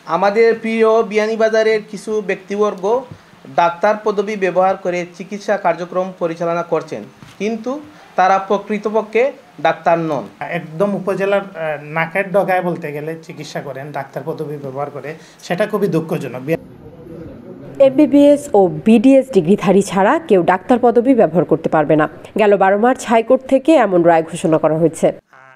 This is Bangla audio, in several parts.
আমাদের প্রিয় বিয়ানীবাজারের কিছু ব্যক্তিবর্গ ডাক্তার পদবি ব্যবহার করে চিকিৎসা কার্যক্রম পরিচালনা করছেন, কিন্তু তারা প্রকৃতপক্ষে ডাক্তার নন। একদম উপজেলার নাকের ডগায় বলতে গেলে চিকিৎসা করেন ডাক্তার পদবি ব্যবহার করে, সেটা খুবই দুঃখজনক। এমবিবিএস ও বিডিএস ডিগ্রিধারী ছাড়া কেউ ডাক্তার পদবি ব্যবহার করতে পারবে না। গেল 12 মার্চ হাইকোর্ট থেকে এমন রায় ঘোষণা করা হয়েছে।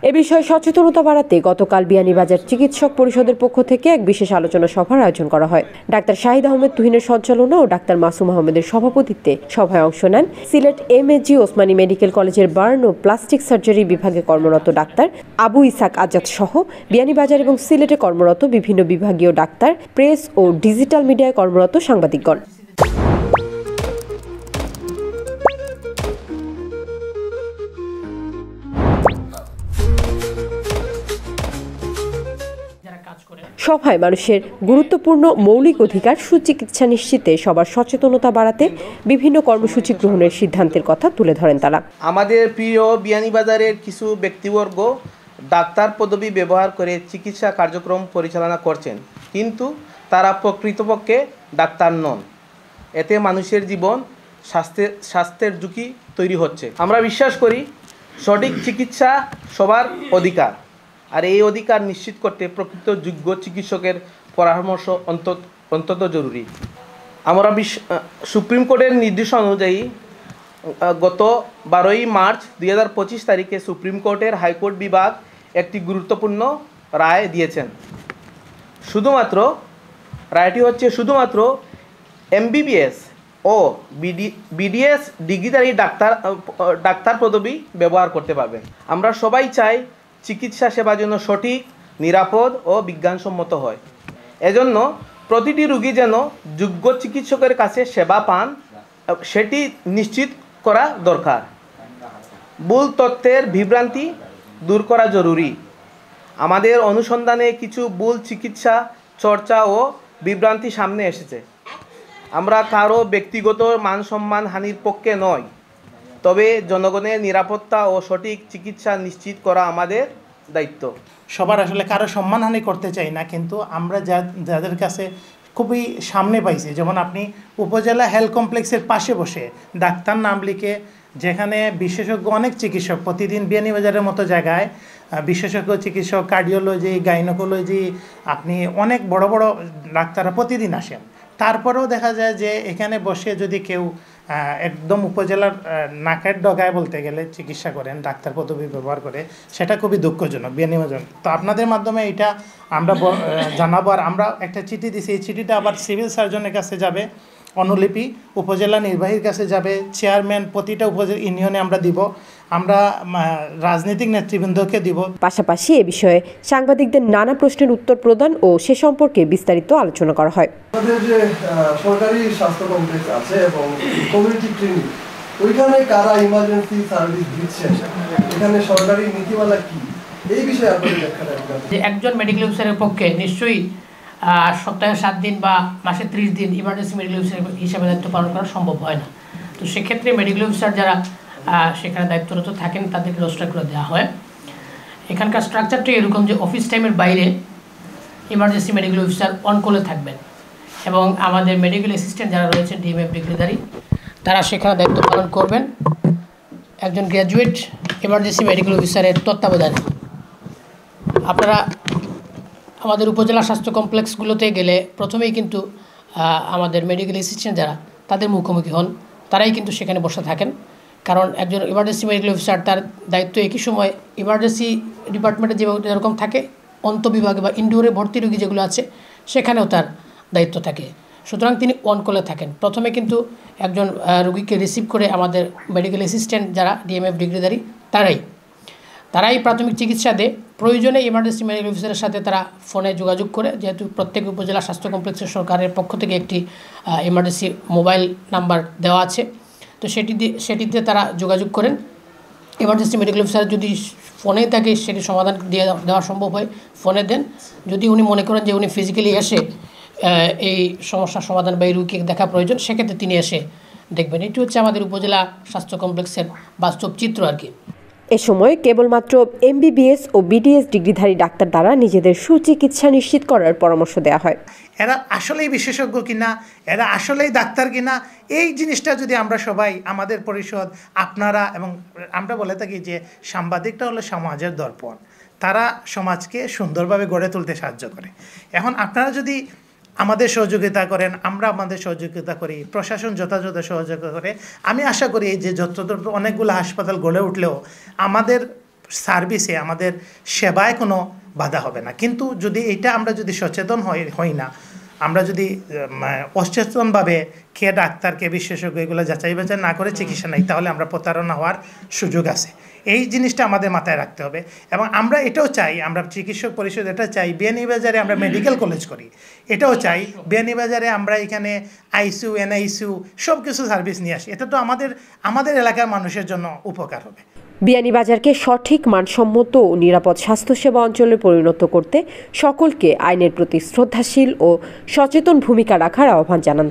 এ বিষয়ে সচেতনতা বাড়াতে গতকাল বিয়ানীবাজার চিকিৎসক পরিষদের পক্ষ থেকে এক বিশেষ আলোচনা সভার আয়োজন করা হয়। ডাক্তার শাহিদ আহমেদ তুহিনের সঞ্চালনা ও ডাক্তার মাসুম আহমেদের সভাপতিত্বে সভায় অংশ নেন সিলেট এমএজি ওসমানী মেডিকেল কলেজের বার্ন ও প্লাস্টিক সার্জারি বিভাগে কর্মরত ডাক্তার আবু ইসাক আজাদ সহ বিয়ানীবাজার এবং সিলেটে কর্মরত বিভিন্ন বিভাগীয় ডাক্তার, প্রেস ও ডিজিটাল মিডিয়ায় কর্মরত সাংবাদিকগণ। সভায় মানুষের গুরুত্বপূর্ণ মৌলিক অধিকার সুচিকিৎসা নিশ্চিতে সবার সচেতনতা বাড়াতে বিভিন্ন কর্মসূচি গ্রহণের সিদ্ধান্তের কথা তুলে ধরেন তারা। আমাদের প্রিয় বিয়ানীবাজারের কিছু ব্যক্তিবর্গ ডাক্তার পদবি ব্যবহার করে চিকিৎসা কার্যক্রম পরিচালনা করছেন, কিন্তু তারা প্রকৃতপক্ষে ডাক্তার নন। এতে মানুষের জীবন স্বাস্থ্যের ঝুঁকি তৈরি হচ্ছে। আমরা বিশ্বাস করি সঠিক চিকিৎসা সবার অধিকার, আর এই অধিকার নিশ্চিত করতে প্রকৃত যোগ্য চিকিৎসকের পরামর্শ অত্যন্ত জরুরি। আমরা সুপ্রিম কোর্টের নির্দেশ অনুযায়ী গত 12 মার্চ 2025 তারিখে সুপ্রিম কোর্টের হাইকোর্ট বিভাগ একটি গুরুত্বপূর্ণ রায় দিয়েছেন। রায়টি হচ্ছে শুধুমাত্র এমবিবিএস ও বিডিএস ডিগ্রিধারী ডাক্তার পদবি ব্যবহার করতে পারবেন। আমরা সবাই চাই চিকিৎসা সেবা যেন সঠিক, নিরাপদ ও বিজ্ঞানসম্মত হয়। এজন্য প্রতিটি রোগী যেন যোগ্য চিকিৎসকের কাছে সেবা পান, সেটি নিশ্চিত করা দরকার। ভুল তথ্যের বিভ্রান্তি দূর করা জরুরি। আমাদের অনুসন্ধানে কিছু ভুল চিকিৎসা চর্চা ও বিভ্রান্তি সামনে এসেছে। আমরা কারো ব্যক্তিগত মান সম্মান হানির পক্ষে নয়, তবে জনগণের নিরাপত্তা ও সঠিক চিকিৎসা নিশ্চিত করা আমাদের দায়িত্ব। সবার আসলে কারো সম্মানহানি করতে চাই না, কিন্তু আমরা যাদের কাছে খুবই সামনে পাইছি, যেমন আপনি উপজেলা হেলথ কমপ্লেক্সের পাশে বসে ডাক্তার নাম লিখে, যেখানে বিশেষজ্ঞ অনেক চিকিৎসক প্রতিদিন বিয়ানীবাজারের মতো জায়গায় বিশেষজ্ঞ চিকিৎসক, কার্ডিওলজি, গাইনোকোলজি, আপনি অনেক বড় বড় ডাক্তাররা প্রতিদিন আসেন। তারপরেও দেখা যায় যে এখানে বসে যদি কেউ একদম উপজেলার নাকের ডগায় বলতে গেলে চিকিৎসা করেন ডাক্তার পদবি ব্যবহার করে, সেটা খুবই দুঃখজনক বিয়ানীবাজার। তো আপনাদের মাধ্যমে এটা আমরা জানাবো। আর আমরা একটা চিঠি দিছি, এই চিঠিটা আবার সিভিল সার্জনের কাছে যাবে, অনুলিপি উপজেলা নির্বাহীর কাছে যাবে, চেয়ারম্যান প্রতিটা উপজেলা ইউনিয়নে আমরা দিব, আমরা রাজনৈতিক নেতৃবৃন্দকে দিব। পাশাপাশি এ বিষয়ে সাংবাদিকদের নানা প্রশ্নের উত্তর প্রদান ও সে সম্পর্কে বিস্তারিত আলোচনা করা হয়। আমাদের যে সরকারি স্বাস্থ্য কমপ্লেক্স আছে এবং কমিউনিটি ক্লিনিক, ওইখানে কারা ইমার্জেন্সি সার্ভিস দিচ্ছেন, এখানে সরকারি নীতিমালা কি, এই বিষয়ে আপনাদের ব্যাখ্যা রাখবেন। যে একজন মেডিকেল অফিসারের পক্ষে নিশ্চয়ই সপ্তাহে 7 দিন বা মাসে 30 দিন ইমার্জেন্সি মেডিকেল অফিসার হিসাবে দায়িত্ব পালন করা সম্ভব হয় না। তো সেক্ষেত্রে মেডিকেল অফিসার যারা সেখানে দায়িত্বরত থাকেন তাদেরকে রোস্টার করে দেওয়া হয়। এখানকার স্ট্রাকচারটি এরকম যে অফিস টাইমের বাইরে ইমার্জেন্সি মেডিকেল অফিসার অন কলে থাকবেন এবং আমাদের মেডিকেল অ্যাসিস্ট্যান্ট যারা রয়েছেন ডিএমএফ ডিগ্রিধারী, তারা সেখানে দায়িত্ব পালন করবেন একজন গ্র্যাজুয়েট ইমার্জেন্সি মেডিকেল অফিসারের তত্ত্বাবধানে। আপনারা আমাদের উপজেলা স্বাস্থ্য কমপ্লেক্সগুলোতে গেলে প্রথমেই কিন্তু আমাদের মেডিকেল অ্যাসিস্ট্যান্ট যারা তাদের মুখোমুখি হন, তারাই কিন্তু সেখানে বসে থাকেন। কারণ একজন ইমার্জেন্সি মেডিকেল অফিসার তার দায়িত্ব একই সময় ইমার্জেন্সি ডিপার্টমেন্টে যেরকম থাকে, অন্তঃবিভাগে বা ইনডোরে ভর্তি রোগী যেগুলো আছে সেখানেও তার দায়িত্ব থাকে। সুতরাং তিনি অন কলে থাকেন। প্রথমে কিন্তু একজন রোগীকে রিসিভ করে আমাদের মেডিকেল অ্যাসিস্ট্যান্ট যারা ডিএমএফ ডিগ্রিধারী তারাই প্রাথমিক চিকিৎসা দেয়। প্রয়োজনে ইমার্জেন্সি মেডিকেল অফিসারের সাথে তারা ফোনে যোগাযোগ করে, যেহেতু প্রত্যেক উপজেলা স্বাস্থ্য কমপ্লেক্সের সরকারের পক্ষ থেকে একটি ইমার্জেন্সি মোবাইল নাম্বার দেওয়া আছে, তো সেটিতে তারা যোগাযোগ করেন। ইমার্জেন্সি মেডিকেল অফিসার যদি ফোনে থাকে সেটি সমাধান দেওয়া সম্ভব হয়, ফোনে দেন। যদি উনি মনে করেন যে উনি ফিজিক্যালি এসে এই সমস্যার সমাধান বা এই রোগীকে দেখা প্রয়োজন, সেক্ষেত্রে তিনি এসে দেখবেন। এটি হচ্ছে আমাদের উপজেলা স্বাস্থ্য কমপ্লেক্সের বাস্তব চিত্র আর কি। এ সময় কেবলমাত্র এমবিবিএস ও বিডিএস ডিগ্রিধারী ডাক্তার দ্বারা নিজেদের সুচিকিৎসা নিশ্চিত করার পরামর্শ দেওয়া হয়। এরা আসলেই বিশেষজ্ঞ কিনা, এরা আসলেই ডাক্তার কিনা, এই জিনিসটা যদি আমরা সবাই, আমাদের পরিষদ, আপনারা, এবং আমরা বলে থাকি যে সাংবাদিকটা হলো সমাজের দর্পণ, তারা সমাজকে সুন্দরভাবে গড়ে তুলতে সাহায্য করে। এখন আপনারা যদি আমাদের সহযোগিতা করেন, আমরা আমাদের সহযোগিতা করি, প্রশাসন যথাযথ সহযোগিতা করে, আমি আশা করি যে যতটুকু অনেকগুলো হাসপাতাল গড়ে উঠলেও আমাদের সার্ভিসে, আমাদের সেবায় কোনো বাধা হবে না। কিন্তু যদি এটা আমরা যদি সচেতন হই না, আমরা যদি অসচেতনভাবে কে ডাক্তার কে বিশেষজ্ঞ এগুলো যাচাই বাছাই না করে চিকিৎসা নেই, তাহলে আমরা প্রতারণা হওয়ার সুযোগ আছে। এই জিনিসটা আমাদের মাথায় রাখতে হবে। এবং আমরা এটাও চাই, আমরা চিকিৎসক পরিষদ এটা চাই, বিয়ানীবাজারে আমরা মেডিকেল কলেজ করি, এটাও চাই বিয়ানীবাজারে আমরা এখানে আইসিইউ, এনআইসিইউ সব কিছু সার্ভিস নিয়ে আসি। এটা তো আমাদের এলাকার মানুষের জন্য উপকার হবে। বিয়ানীবাজারকে সঠিক মানসম্মত ও নিরাপদ স্বাস্থ্যসেবা অঞ্চলে পরিণত করতে সকলকে আইনের প্রতি শ্রদ্ধাশীল ও সচেতন ভূমিকা রাখার আহ্বান জানান।